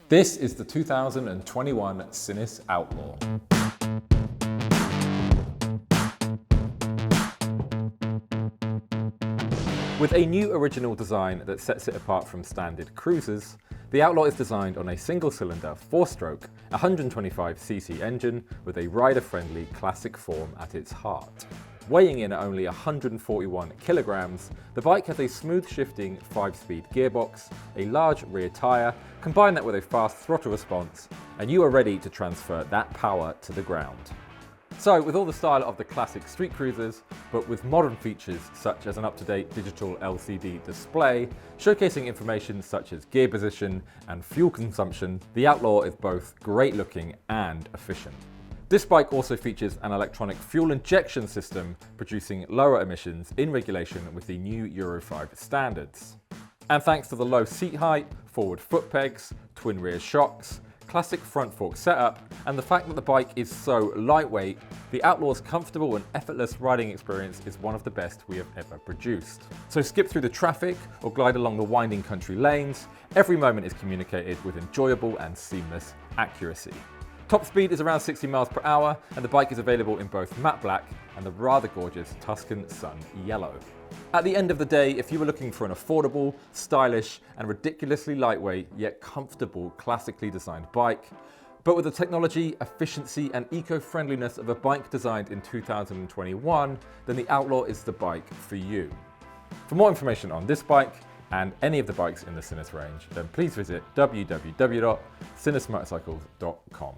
This is the 2021 Sinnis Outlaw. With a new original design that sets it apart from standard cruisers, the Outlaw is designed on a single-cylinder, 4-stroke, 125cc engine with a rider-friendly classic form at its heart. Weighing in at only 141 kilograms, the bike has a smooth-shifting 5-speed gearbox, a large rear tyre, combine that with a fast throttle response, and you are ready to transfer that power to the ground. So, with all the style of the classic street cruisers, but with modern features such as an up-to-date digital LCD display, showcasing information such as gear position and fuel consumption, the Outlaw is both great-looking and efficient. This bike also features an electronic fuel injection system, producing lower emissions in regulation with the new Euro 5 standards. And thanks to the low seat height, forward foot pegs, twin rear shocks, classic front fork setup, and the fact that the bike is so lightweight, the Outlaw's comfortable and effortless riding experience is one of the best we have ever produced. So skip through the traffic or glide along the winding country lanes, every moment is communicated with enjoyable and seamless accuracy. Top speed is around 60 miles per hour, and the bike is available in both matte black and the rather gorgeous Tuscan Sun Yellow. At the end of the day, if you were looking for an affordable, stylish, and ridiculously lightweight yet comfortable classically designed bike, but with the technology, efficiency, and eco-friendliness of a bike designed in 2021, then the Outlaw is the bike for you. For more information on this bike, and any of the bikes in the Sinnis range, then please visit www.sinnismotorcycles.com.